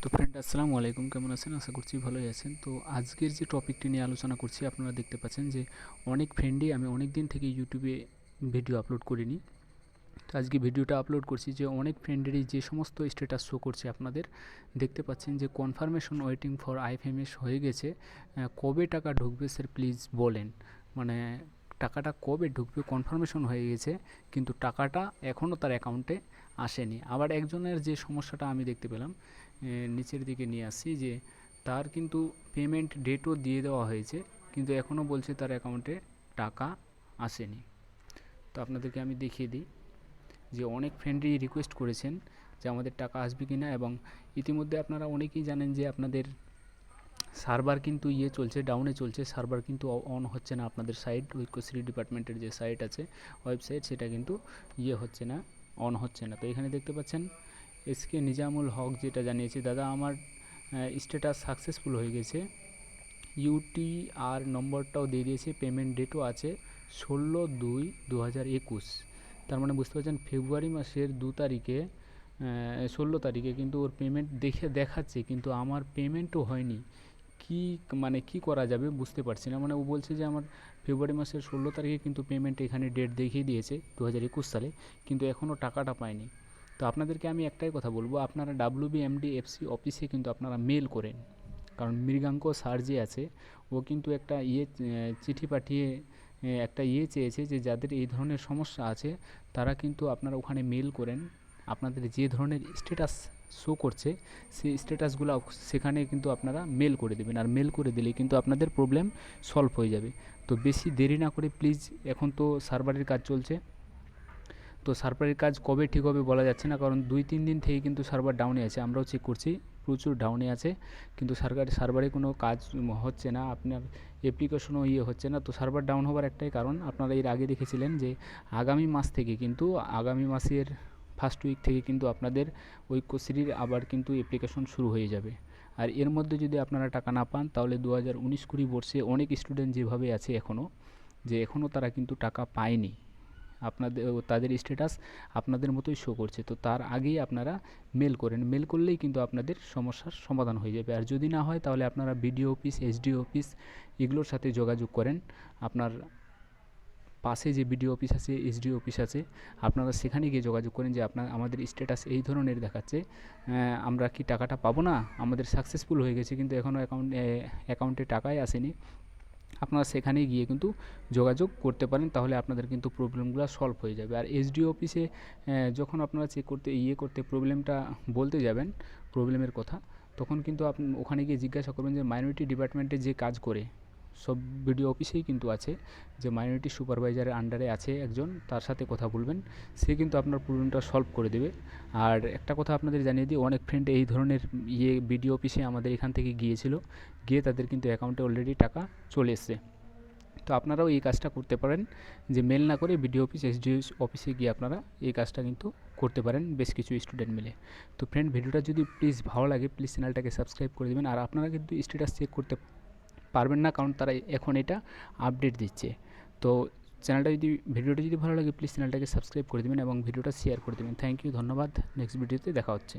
তো ফ্রেন্ড আসসালামু আলাইকুম, কেমন আছেন? আশা করছি ভালোই আছেন। তো আজকের যে টপিকটি নিয়ে আলোচনা করছি, আপনারা দেখতে পাচ্ছেন যে অনেক ফ্রেন্ডই আমি অনেক দিন থেকে ইউটিউবে ভিডিও আপলোড করিনি। তো আজকে ভিডিওটা আপলোড করছি যে অনেক ফ্রেন্ডেরই যে সমস্ত স্ট্যাটাস শো করছে আপনাদের দেখতে পাচ্ছেন যে কনফার্মেশন ওয়েটিং ফর আইএফএমএস হয়ে গেছে। কবে টাকা ঢুকবে স্যার প্লিজ বলেন। মানে টাকাটা কবে ঢুকবে কনফার্মেশন হয়ে গেছে, কিন্তু টাকাটা এখনও তার অ্যাকাউন্টে আসেনি। আবার একজনের যে সমস্যাটা আমি দেখতে পেলাম, নিচের দিকে নিয়ে আসছি, যে তার কিন্তু পেমেন্ট ডেটও দিয়ে দেওয়া হয়েছে, কিন্তু এখনও বলছে তার অ্যাকাউন্টে টাকা আসেনি। তো আপনাদেরকে আমি দেখিয়ে দিই যে অনেক ফ্রেন্ডই রিকোয়েস্ট করেছেন যে আমাদের টাকা আসবে কি না, এবং ইতিমধ্যে আপনারা অনেকেই জানেন যে আপনাদের সার্ভার কিন্তু চলছে, ডাউনে চলছে, সার্ভার কিন্তু অন হচ্ছে না। আপনাদের সাইট ঐক্যশ্রী ডিপার্টমেন্টের যে সাইট আছে, ওয়েবসাইট, সেটা কিন্তু হচ্ছে না, অন হচ্ছে না। তো এখানে দেখতে পাচ্ছেন এসকে নিজামুল হক যেটা জানিয়েছে, দাদা আমার স্ট্যাটাস সাকসেসফুল হয়ে গেছে, ইউটিআর নম্বরটাও দিয়ে দিয়েছে, পেমেন্ট ডেটও আছে 16/2/2021। তার মানে বুঝতে পারছেন ফেব্রুয়ারি মাসের 2 তারিখে 16 তারিখে কিন্তু ওর পেমেন্ট দেখাচ্ছে, কিন্তু আমার পেমেন্টও হয়নি। কি মানে কি করা যাবে বুঝতে পারছি না। মানে ও বলছে যে আমার ফেব্রুয়ারি মাসের 16 তারিখে কিন্তু পেমেন্ট এখানে ডেট দেখিয়ে দিয়েছে 2021 সালে, কিন্তু এখনও টাকাটা পায়নি। তো আপনাদেরকে আমি একটাই কথা বলবো, আপনারা WBMDFC অফিসে কিন্তু আপনারা মেল করেন, কারণ মৃগাঙ্ক স্যার যে আছে ও কিন্তু একটা চিঠি পাঠিয়ে একটা চেয়েছে যে যাদের এই ধরনের সমস্যা আছে তারা কিন্তু আপনারা ওখানে মেল করেন, আপনাদের যে ধরনের স্ট্যাটাস শো করছে সেই স্ট্যাটাসগুলো সেখানে কিন্তু আপনারা মেল করে দেবেন, আর মেল করে দিলে কিন্তু আপনাদের প্রবলেম সলভ হয়ে যাবে। তো বেশি দেরি না করে প্লিজ, এখন তো সার্ভারের কাজ চলছে, তো সার্ভারের কাজ কবে ঠিক হবে বলা যাচ্ছে না, কারণ 2-3 দিন থেকে কিন্তু সার্ভার ডাউনে আছে, আমরাও চেক করছি প্রচুর ডাউনে আছে, কিন্তু সার্ভারে কোনো কাজ হচ্ছে না, আপনার অ্যাপ্লিকেশনও হচ্ছে না। তো সার্ভার ডাউন হওয়ার একটাই কারণ, আপনারা এর আগে দেখেছিলেন যে আগামী মাস থেকে কিন্তু আগামী মাসের ফার্স্ট উইক থেকে কিন্তু আপনাদের ঐক্যশ্রীর আবার কিন্তু অ্যাপ্লিকেশন শুরু হয়ে যাবে। আর এর মধ্যে যদি আপনারা টাকা না পান তাহলে 2019-20 বর্ষে অনেক স্টুডেন্ট যেভাবে আছে এখনও তারা কিন্তু টাকা পায়নি, তাদের স্ট্যাটাস আপনাদের মতোই শো করছে। তো তার আগেই আপনারা মেল করেন, মেল করলেই কিন্তু আপনাদের সমস্যার সমাধান হয়ে যাবে। আর যদি না হয় তাহলে আপনারা বিডিও অফিস, এসডিও অফিস এগুলোর সাথে যোগাযোগ করেন। আপনার পাশে যে বিডিও অফিস আছে, এসডিও অফিস আছে, আপনারা সেখানে গিয়ে যোগাযোগ করেন যে আমাদের স্ট্যাটাস এই ধরনের দেখাচ্ছে, আমরা কি টাকাটা পাবো না, আমাদের সাকসেসফুল হয়ে গেছে কিন্তু এখনও অ্যাকাউন্টে টাকাই আসেনি। আপনারা সেখানে গিয়ে কিন্তু যোগাযোগ করতে পারেন, তাহলে আপনাদের কিন্তু প্রবলেমগুলো সলভ হয়ে যাবে। আর এসডিও অফিসে যখন আপনারা চেক করতে প্রবলেমটা বলতে যাবেন, প্রবলেমের কথা, তখন কিন্তু আপনি ওখানে গিয়ে জিজ্ঞাসা করবেন যে মাইনরিটি ডিপার্টমেন্টে যে কাজ করে, সব বিডিও অফিসেই কিন্তু আছে, যে মাইনরিটি সুপারভাইজারের আন্ডারে আছে একজন, তার সাথে কথা বলবেন, সে কিন্তু আপনার প্রবলেমটা সলভ করে দেবে। আর একটা কথা আপনাদের জানিয়ে দিই, অনেক ফ্রেন্ড এই ধরনের বিডিও অফিসে আমাদের এখান থেকে গিয়ে তাদের কিন্তু অ্যাকাউন্টে অলরেডি টাকা চলে এসছে। তো আপনারাও এই কাজটা করতে পারেন, যে মেল না করে বিডিও অফিস, এসডিও অফিসে গিয়ে আপনারা এই কাজটা কিন্তু করতে পারেন বেশ কিছু স্টুডেন্ট মিলে। তো ফ্রেন্ড, ভিডিওটা যদি প্লিজ ভালো লাগে প্লিজ চ্যানেলটাকে সাবস্ক্রাইব করে দেবেন। আর আপনারা কিন্তু স্ট্যাটাস চেক করতে পারবেন না, কারণ তারা এখন এটা আপডেট দিচ্ছে। তো ভিডিওটা যদি ভালো লাগে প্লিজ চ্যানেলটাকে সাবস্ক্রাইব করে দেবেন এবং ভিডিওটা শেয়ার করে দেবেন। থ্যাংক ইউ, ধন্যবাদ। নেক্সট ভিডিওতে দেখা হচ্ছে।